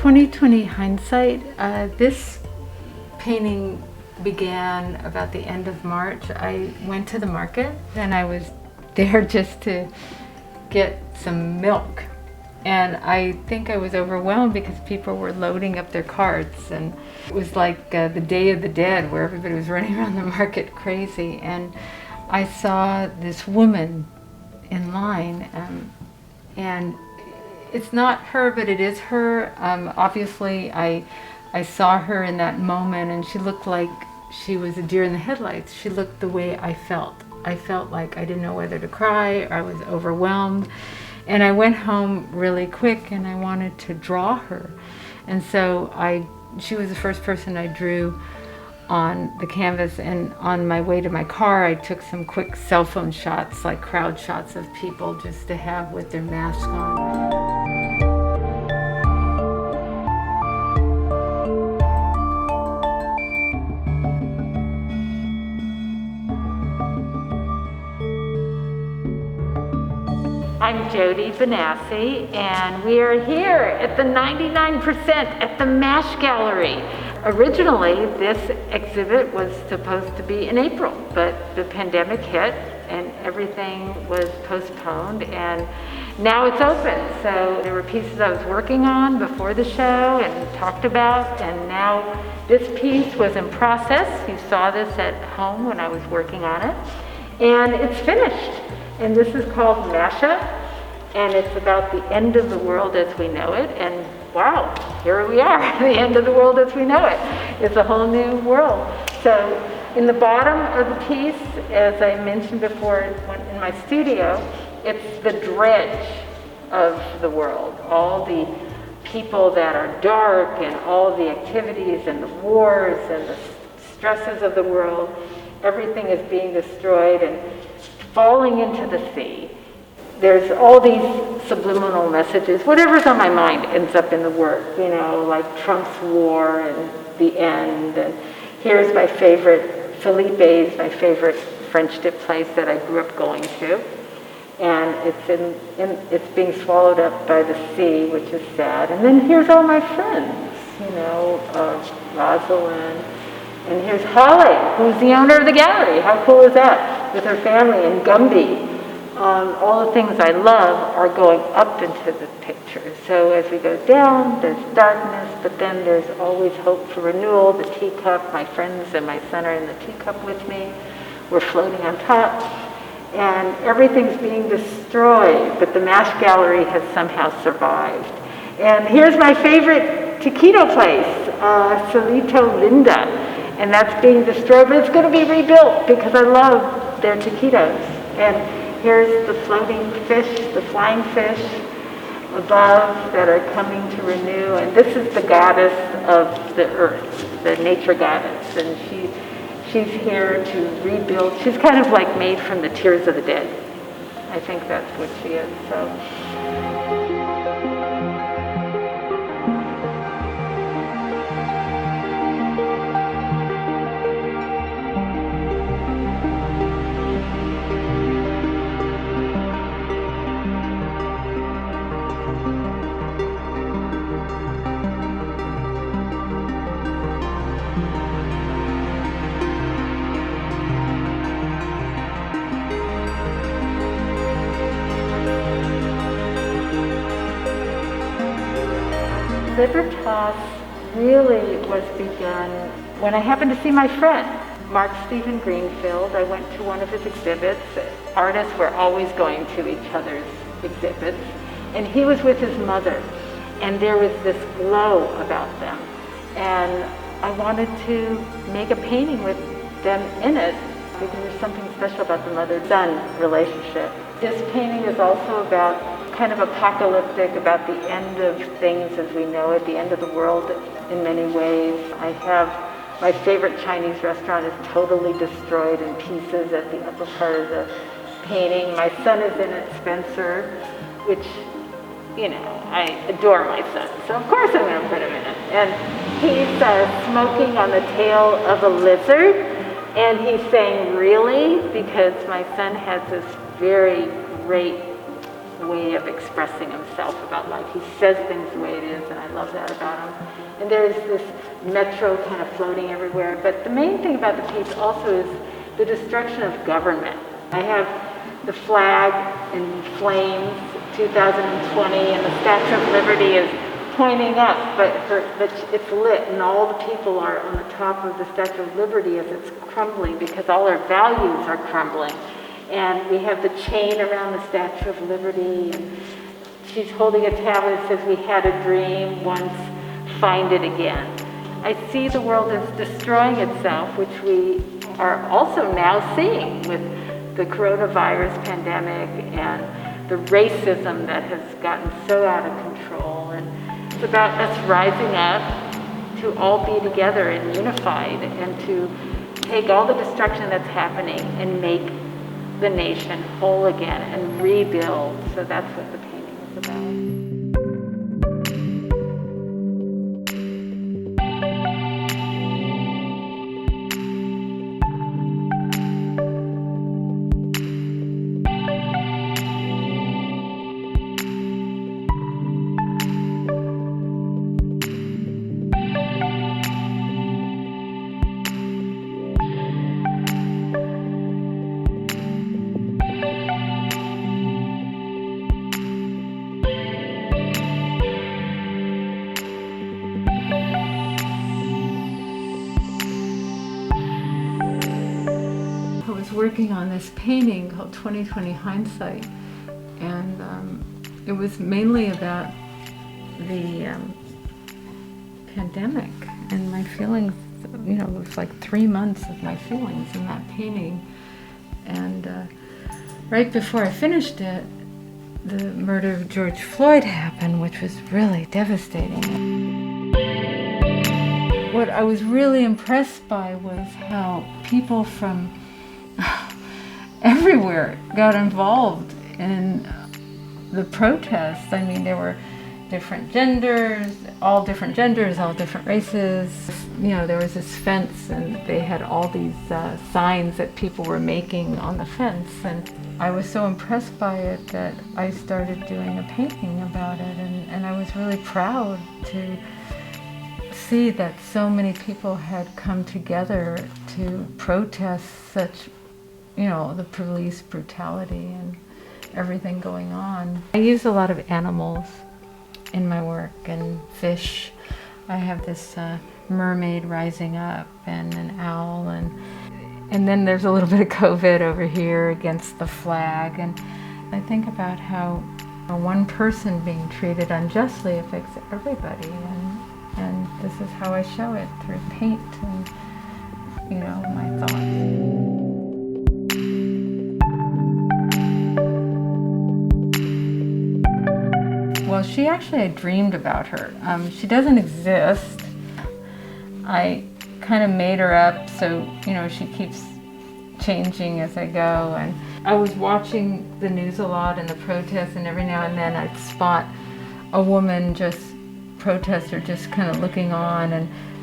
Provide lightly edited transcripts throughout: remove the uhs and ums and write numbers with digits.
2020 hindsight, this painting began about the end of March. I went to the market and I was there just to get some milk. And I think I was overwhelmed because people were loading up their carts, and it was like the Day of the Dead where everybody was running around the market crazy. And I saw this woman in line, and it's not her, but it is her. Obviously, I saw her in that moment, and she looked like she was a deer in the headlights. She looked the way I felt. I felt like I didn't know whether to cry, or I was overwhelmed. And I went home really quick and I wanted to draw her. And so she was the first person I drew on the canvas, and on my way to my car I took some quick cell phone shots, like crowd shots of people just to have with their masks on. I'm Jodi Bonassi, and we are here at the 99% at the MASH Gallery. Originally, this exhibit was supposed to be in April, but the pandemic hit and everything was postponed, and now it's open. So there were pieces I was working on before the show and talked about, and now this piece was in process. You saw this at home when I was working on it, and it's finished. And this is called Masha, and it's about the end of the world as we know it. And wow, here we are, the end of the world as we know it. It's a whole new world. So in the bottom of the piece, as I mentioned before in my studio, it's the dredge of the world. All the people that are dark, and all the activities and the wars and the stresses of the world. Everything is being destroyed and falling into the sea. There's all these subliminal messages. Whatever's on my mind ends up in the work, like Trump's war and the end. And here's my favorite, Felipe's, my favorite French dip place that I grew up going to. And it's being swallowed up by the sea, which is sad. And then here's all my friends, Rosalind. And here's Holly, who's the owner of the gallery. How cool is that? With her family, and Gumby. All the things I love are going up into the picture. So as we go down, there's darkness, but then there's always hope for renewal. The teacup, my friends and my son are in the teacup with me. We're floating on top. And everything's being destroyed, but the MASH Gallery has somehow survived. And here's my favorite taquito place, Solito Linda. And that's being destroyed, but it's going to be rebuilt because I love their taquitos. And here's the floating fish, the flying fish above that are coming to renew. And this is the goddess of the earth, the nature goddess. And she's here to rebuild. She's kind of like made from the tears of the dead. I think that's what she is. So. Libertas really was begun when I happened to see my friend, Mark Stephen Greenfield. I went to one of his exhibits. Artists were always going to each other's exhibits. And he was with his mother. And there was this glow about them. And I wanted to make a painting with them in it because there's something special about the mother-son relationship. This painting is also about kind of apocalyptic, about the end of things as we know it, the end of the world in many ways. I have my favorite Chinese restaurant is totally destroyed in pieces at the upper part of the painting. My son is in it, Spencer, which, I adore my son, so of course I'm going to put him in it. And he's smoking on the tail of a lizard, and he's saying, really? Because my son has this very great way of expressing himself about life. He says things the way it is, and I love that about him. And there's this metro kind of floating everywhere. But the main thing about the piece also is the destruction of government. I have the flag in flames, 2020, and the Statue of Liberty is pointing up, but it's lit, and all the people are on the top of the Statue of Liberty as it's crumbling, because all our values are crumbling. And we have the chain around the Statue of Liberty, and she's holding a tablet that says, "We had a dream once, find it again." I see the world as destroying itself, which we are also now seeing with the coronavirus pandemic and the racism that has gotten so out of control. And it's about us rising up to all be together and unified, and to take all the destruction that's happening and make the nation whole again and rebuild. So that's what the painting is about. Working on this painting called 2020 Hindsight, and it was mainly about the pandemic and my feelings. You know, it was like 3 months of my feelings in that painting, and right before I finished it, the murder of George Floyd happened, which was really devastating. What I was really impressed by was how people from everywhere got involved in the protests. I mean, there were different genders, all different races. You know, there was this fence, and they had all these signs that people were making on the fence. And I was so impressed by it that I started doing a painting about it. And I was really proud to see that so many people had come together to protest such, you know, the police brutality and everything going on. I use a lot of animals in my work, and fish. I have this mermaid rising up, and an owl, and then there's a little bit of COVID over here against the flag. And I think about how one person being treated unjustly affects everybody, and this is how I show it, through paint and, you know, my thoughts. Well, she actually, I dreamed about her. She doesn't exist. I kind of made her up, so, you know, she keeps changing as I go. And I was watching the news a lot and the protests, and every now and then I'd spot a woman, protester, just kind of looking on,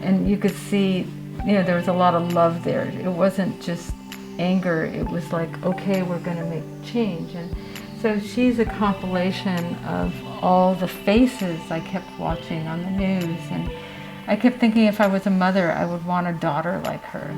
and you could see, you know, there was a lot of love there. It wasn't just anger. It was like, okay, we're going to make change. And so she's a compilation of all the faces I kept watching on the news, and I kept thinking if I was a mother, I would want a daughter like her.